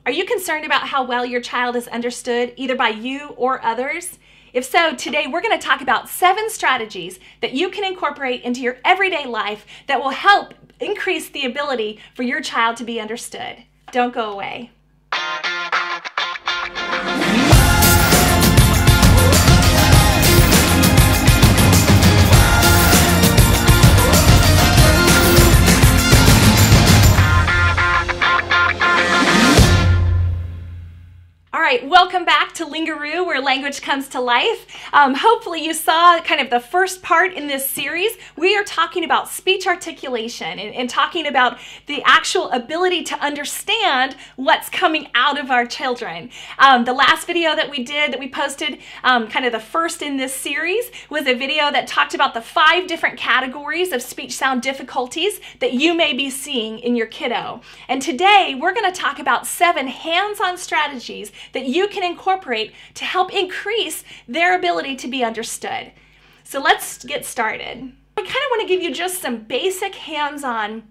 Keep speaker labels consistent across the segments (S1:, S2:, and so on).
S1: Are you concerned about how well your child is understood, either by you or others? If so, today we're going to talk about 7 strategies that you can incorporate into your everyday life that will help increase the ability for your child to be understood. Don't go away. All right, welcome back to Lingaroo, where language comes to life. Hopefully you saw kind of the first part in this series. We are talking about speech articulation and talking about the actual ability to understand what's coming out of our children. The last video that we did, that we posted, kind of the first in this series, was a video that talked about the 5 different categories of speech sound difficulties that you may be seeing in your kiddo. And today we're going to talk about 7 hands-on strategies that you can incorporate to help increase their ability to be understood. So let's get started. I kind of want to give you just some basic hands-on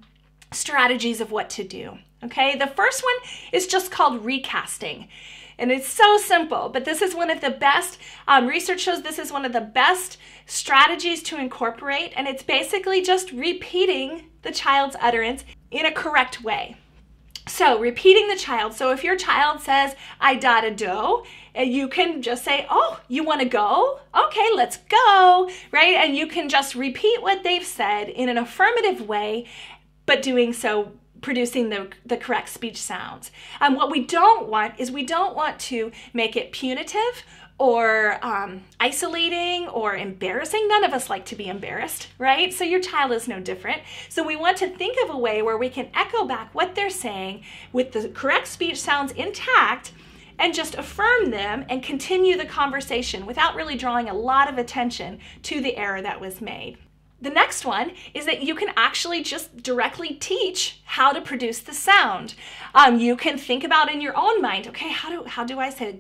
S1: strategies of what to do. Okay, the first one is just called recasting. And it's so simple, but this is one of the best, research shows this is one of the best strategies to incorporate, and it's basically just repeating the child's utterance in a correct way. So repeating the child. So if your child says, I da do, and you can just say, oh, you want to go? Okay, let's go, right? And you can just repeat what they've said in an affirmative way, but doing so, producing the correct speech sounds. What we don't want is we don't want to make it punitive or isolating or embarrassing. None of us like to be embarrassed, right? So your child is no different. So we want to think of a way where we can echo back what they're saying with the correct speech sounds intact and just affirm them and continue the conversation without really drawing a lot of attention to the error that was made. The next one is that you can actually just directly teach how to produce the sound. You can think about in your own mind, okay, how do I say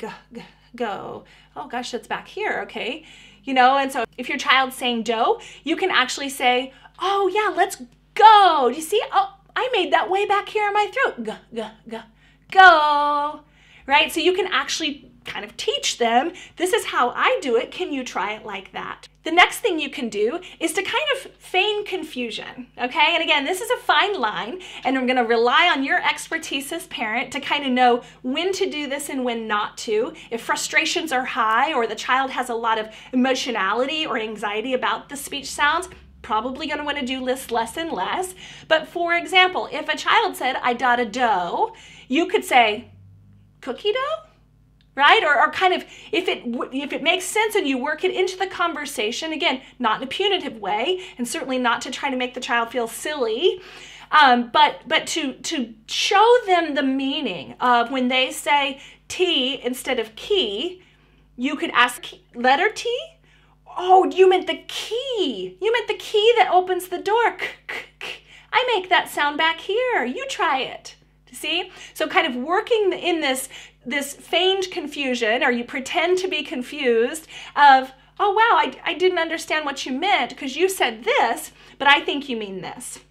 S1: go? Oh gosh, that's back here, okay. You know, and so if your child's saying do, you can actually say, oh yeah, let's go. Do you see? Oh, I made that way back here in my throat. Go. Right? So you can actually kind of teach them, this is how I do it. Can you try it like that? The next thing you can do is to kind of feign confusion, okay? And again, this is a fine line, and I'm going to rely on your expertise as parent to kind of know when to do this and when not to. If frustrations are high or the child has a lot of emotionality or anxiety about the speech sounds, probably going to want to do this less and less. But for example, if a child said, I da do, you could say, cookie dough? Right? Or kind of, if it makes sense and you work it into the conversation, again, not in a punitive way, and certainly not to try to make the child feel silly, but to show them the meaning of when they say T instead of key, you could ask letter T? Oh, you meant the key. You meant the key that opens the door. I make that sound back here. You try it. See? So kind of working in this feigned confusion, or you pretend to be confused of, oh wow, I didn't understand what you meant because you said this, but I think you mean this.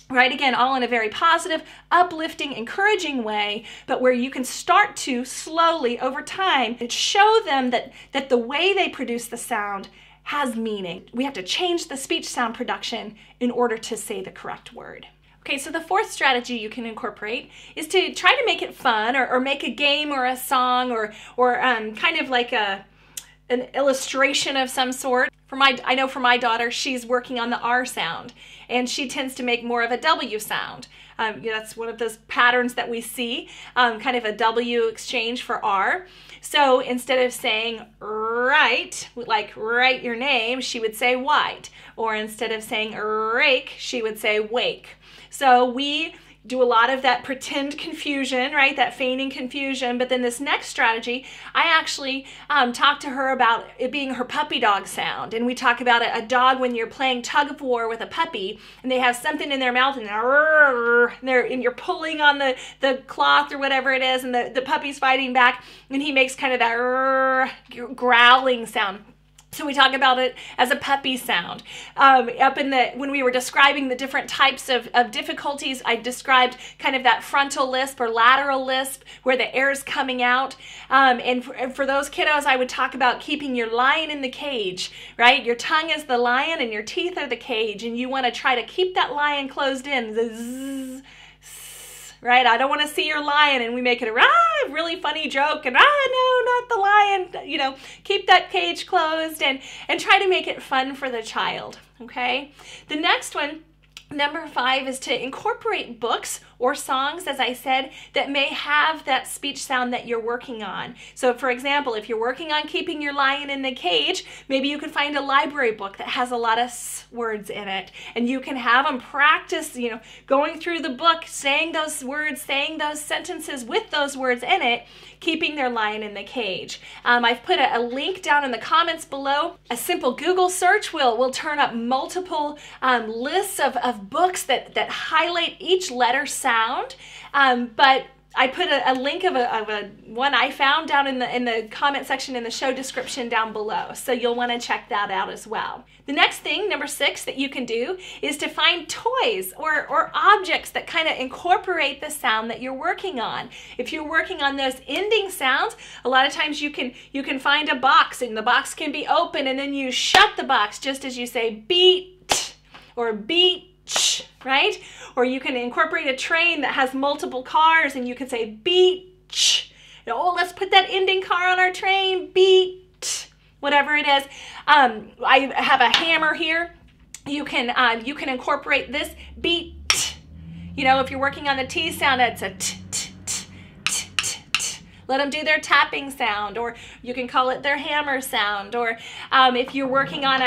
S1: Right? Again, all in a very positive, uplifting, encouraging way, but where you can start to slowly over time show them that the way they produce the sound has meaning. We have to change the speech sound production in order to say the correct word. Okay, so the fourth strategy you can incorporate is to try to make it fun, or make a game or a song or kind of like an illustration of some sort. I know for my daughter, she's working on the R sound, and she tends to make more of a W sound. That's one of those patterns that we see, kind of a W exchange for R. So instead of saying right, like write your name, she would say white. Or instead of saying rake, she would say wake. So we do a lot of that pretend confusion, right? That feigning confusion. But then this next strategy, I actually talk to her about it being her puppy dog sound. And we talk about a dog when you're playing tug of war with a puppy and they have something in their mouth and you're pulling on the cloth or whatever it is, and the puppy's fighting back, and he makes kind of that growling sound. So we talk about it as a puppy sound. When we were describing the different types of difficulties, I described kind of that frontal lisp or lateral lisp where the air is coming out. And for those kiddos, I would talk about keeping your lion in the cage, right? Your tongue is the lion and your teeth are the cage. And you want to try to keep that lion closed in. The zzz, right? I don't want to see your lion, and we make it a really funny joke, and no, not the lion. You know, keep that cage closed and try to make it fun for the child, okay? The next one, number 5, is to incorporate books or songs, as I said, that may have that speech sound that you're working on. So for example, if you're working on keeping your lion in the cage, maybe you can find a library book that has a lot of S words in it, and you can have them practice, you know, going through the book, saying those words, saying those sentences with those words in it, keeping their lion in the cage. I've put a link down in the comments below. A simple Google search will turn up multiple lists of books that highlight each letter sound, but I put a link of a one I found down in the comment section in the show description down below, so you'll want to check that out as well. The next thing, number 6, that you can do is to find toys or objects that kind of incorporate the sound that you're working on. If you're working on those ending sounds, a lot of times you can find a box, and the box can be open, and then you shut the box just as you say beat or beat, right? Or you can incorporate a train that has multiple cars, and you can say beat. Oh, let's put that ending car on our train, beat. Whatever it is. I have a hammer here. You can incorporate this beat. You know, if you're working on the T sound, it's a t, t, t, t, t, t. Let them do their tapping sound, or you can call it their hammer sound. Or if you're working on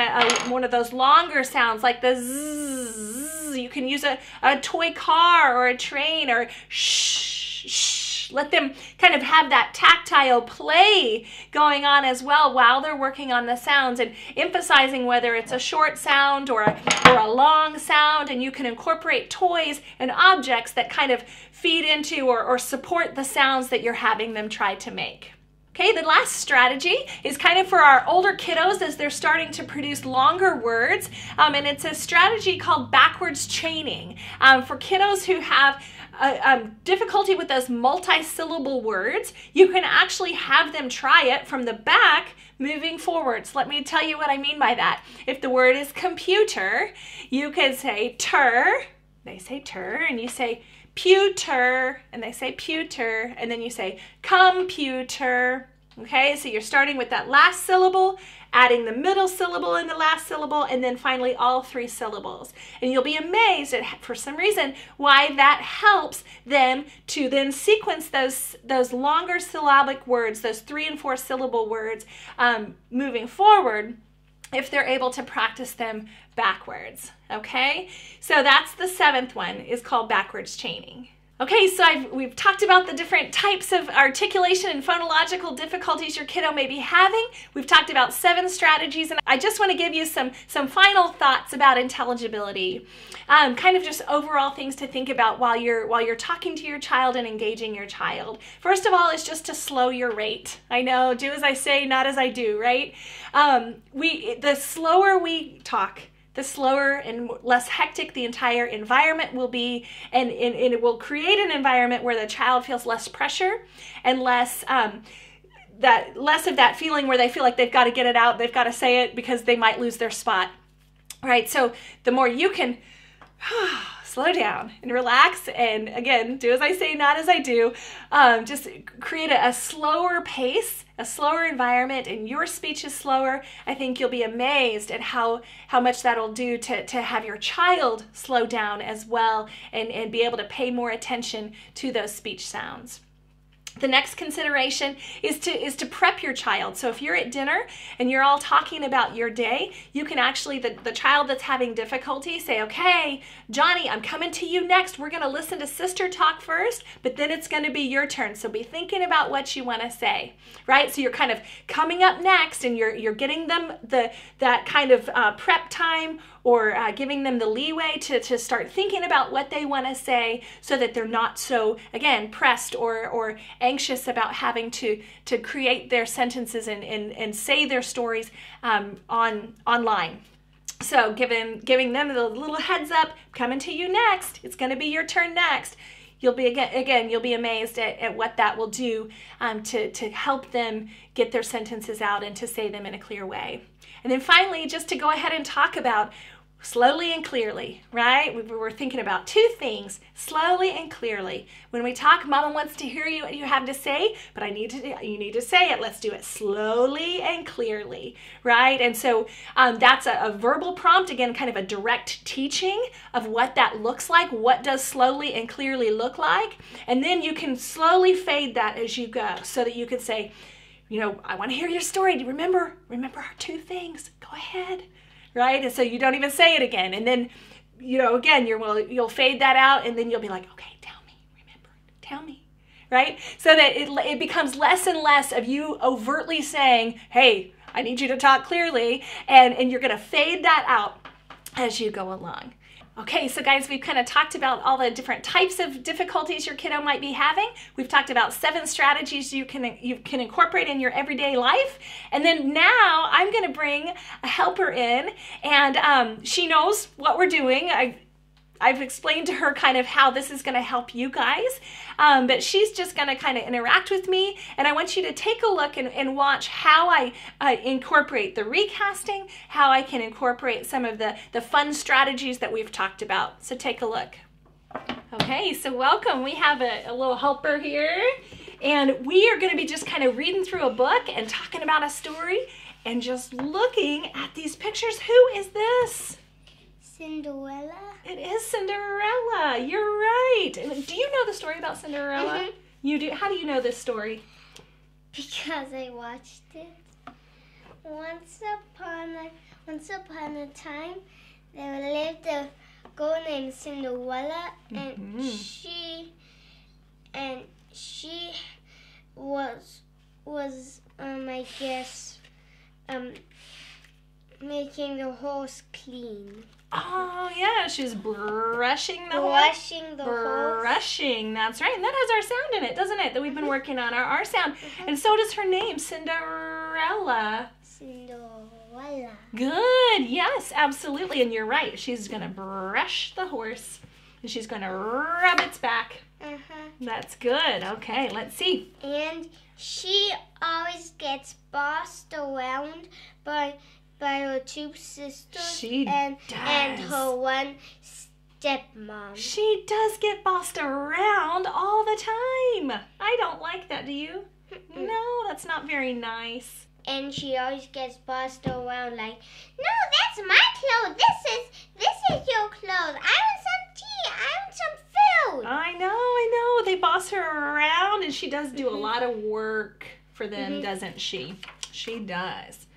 S1: one of those longer sounds like the zzz, you can use a toy car or a train, or shh, shh. Let them kind of have that tactile play going on as well while they're working on the sounds, and emphasizing whether it's a short sound or a long sound. And you can incorporate toys and objects that kind of feed into or support the sounds that you're having them try to make. Okay, the last strategy is kind of for our older kiddos as they're starting to produce longer words, and it's a strategy called backwards chaining. For kiddos who have difficulty with those multi-syllable words, you can actually have them try it from the back moving forwards. Let me tell you what I mean by that. If the word is computer, you can say ter, they say ter, and you say pewter, and they say pewter, and then you say computer. Okay, so you're starting with that last syllable, adding the middle syllable in the last syllable, and then finally all 3 syllables. And you'll be amazed at, for some reason, why that helps them to then sequence those longer syllabic words, those 3 and 4 syllable words, moving forward, if they're able to practice them backwards. Okay, so that's the 7th one, is called backwards chaining. Okay, so we've talked about the different types of articulation and phonological difficulties your kiddo may be having. We've talked about 7 strategies, and I just want to give you some final thoughts about intelligibility. Kind of just overall things to think about while you're talking to your child and engaging your child. First of all, is just to slow your rate. I know, do as I say, not as I do, right? The slower we talk, the slower and less hectic the entire environment will be, and it will create an environment where the child feels less pressure and less of that feeling where they feel like they've got to get it out, they've got to say it because they might lose their spot. All right, so the more you can slow down and relax, and again, do as I say, not as I do, just create a slower pace, a slower environment, and your speech is slower, I think you'll be amazed at how much that'll do to have your child slow down as well, and be able to pay more attention to those speech sounds. The next consideration is to prep your child. So if you're at dinner and you're all talking about your day, you can actually, the child that's having difficulty, say, okay, Johnny, I'm coming to you next. We're going to listen to sister talk first, but then it's going to be your turn. So be thinking about what you want to say, right? So you're kind of coming up next, and you're getting them that kind of prep time giving them the leeway to start thinking about what they want to say so that they're not so, again, pressed or anxious about having to create their sentences and say their stories online. So giving them the little heads up, coming to you next. It's going to be your turn next. You'll be you'll be amazed at what that will do to help them get their sentences out and to say them in a clear way. And then finally, just to go ahead and talk about slowly and clearly, right? We were thinking about two things, slowly and clearly. When we talk, Mama wants to hear what you have to say, but you need to say it. Let's do it slowly and clearly, right? And so that's a verbal prompt, again, kind of a direct teaching of what that looks like. What does slowly and clearly look like? And then you can slowly fade that as you go so that you can say, I want to hear your story. Remember our two things. Go ahead. Right? And so you don't even say it again. And then, again, you'll fade that out and then you'll be like, okay, tell me, right? So that it becomes less and less of you overtly saying, hey, I need you to talk clearly. And you're going to fade that out as you go along. Okay, so guys, we've kind of talked about all the different types of difficulties your kiddo might be having. We've talked about 7 strategies you can incorporate in your everyday life. And then now I'm going to bring a helper in, and she knows what we're doing. I've explained to her kind of how this is going to help you guys, but she's just going to kind of interact with me, and I want you to take a look and watch how I incorporate the recasting, how I can incorporate some of the fun strategies that we've talked about. So take a look. Okay, so welcome. We have a little helper here, and we are going to be just kind of reading through a book and talking about a story and just looking at these pictures. Who is this?
S2: Cinderella.
S1: It is Cinderella. You're right. Do you know the story about Cinderella?
S2: Mm-hmm.
S1: You do. How do you know this story?
S2: Because I watched it. Once upon a time, there lived a girl named Cinderella, and she was I guess making the horse clean.
S1: Oh, yeah, she's brushing the
S2: horse.
S1: Brushing, that's right. And that has our sound in it, doesn't it? That we've been working on, our sound. And so does her name, Cinderella.
S2: Cinderella.
S1: Good, yes, absolutely. And you're right. She's going to brush the horse, and she's going to rub its back. That's good. Okay, let's see.
S2: And she always gets bossed around by her 2 sisters and her 1 stepmom.
S1: She does get bossed around all the time. I don't like that, do you? No, that's not very nice.
S2: And she always gets bossed around like, no, that's my clothes. This is your clothes. I want some tea. I want some food.
S1: I know. They boss her around, and she does do a lot of work for them, doesn't she? She does.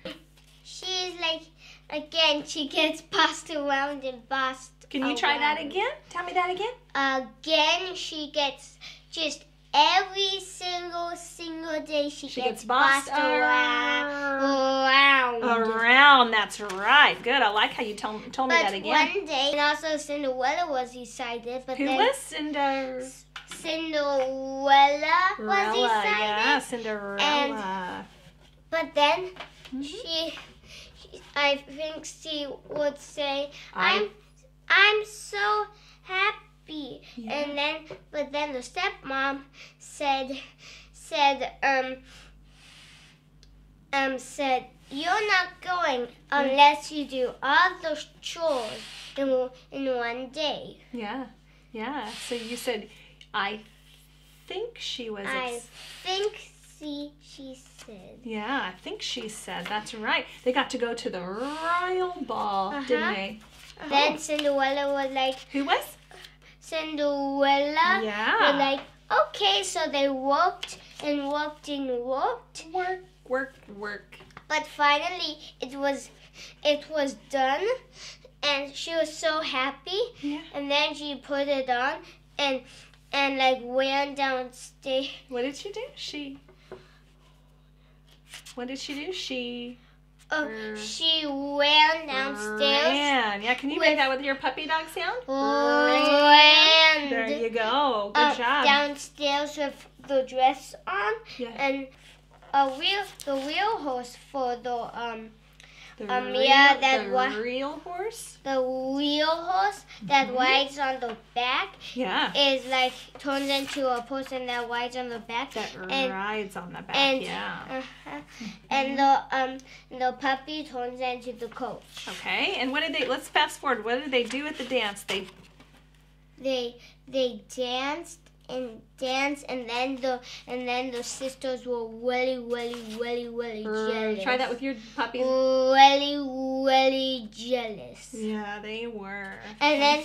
S2: She's like, again, she gets bossed around and bossed
S1: Can you try that again? Tell me that again.
S2: Again, she gets just every single day she gets bossed around.
S1: Around, that's right. Good, I like how you told me that again.
S2: But one day, and also Cinderella was decided. But
S1: Who was Cinderella?
S2: Cinderella was decided.
S1: Yeah, Cinderella.
S2: But then I think she would say, I'm so happy. Yeah. But then the stepmom said, you're not going unless you do all those chores in one day.
S1: Yeah. So you said, I think she was.
S2: She said.
S1: Yeah, I think she said. That's right. They got to go to the royal ball, didn't they?
S2: Then Cinderella was like.
S1: Who was?
S2: Cinderella.
S1: Yeah.
S2: Was like, okay, so they worked and worked and worked.
S1: Work.
S2: But finally, it was done, and she was so happy. Yeah. And then she put it on and like ran downstairs.
S1: What did she do? What did she do? She
S2: She ran downstairs.
S1: Ran. Yeah, can you make that with your puppy dog sound?
S2: Ran.
S1: There you go. Good job.
S2: Downstairs with the dress on.
S1: Yeah.
S2: And the wheel horse for the
S1: real horse?
S2: The wheel horse that rides on the back is like turns into a person that rides on the back.
S1: Rides on the back, yeah.
S2: And the puppy turns into the coach.
S1: Okay, and what did they, let's fast forward, what did they do at the dance?
S2: They danced and then the sisters were really jealous.
S1: Try that with your puppies.
S2: Really jealous.
S1: Yeah, they were.
S2: And then,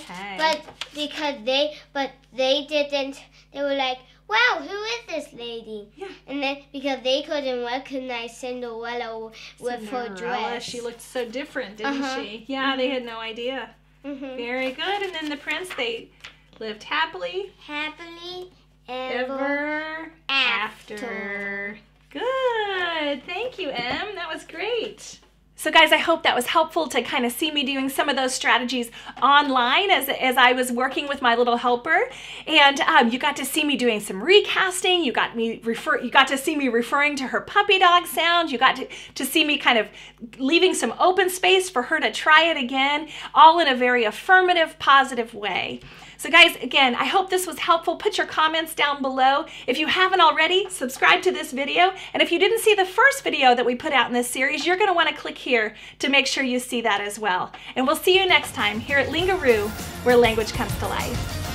S2: but they didn't. They were like, "Wow, who is this lady?"
S1: Yeah.
S2: And then because they couldn't recognize Cinderella with her dress.
S1: She looked so different, didn't she? Yeah, they had no idea. Very good. And then the prince, they lived happily ever after. Good. Thank you, Em. That was great. So guys, I hope that was helpful to kind of see me doing some of those strategies online as I was working with my little helper. And you got to see me doing some recasting. You got to see me referring to her puppy dog sound. You got to see me kind of leaving some open space for her to try it again, all in a very affirmative, positive way. So guys, again, I hope this was helpful. Put your comments down below. If you haven't already, subscribe to this video. And if you didn't see the first video that we put out in this series, you're going to want to click here to make sure you see that as well. And we'll see you next time here at Lingaroo, where language comes to life.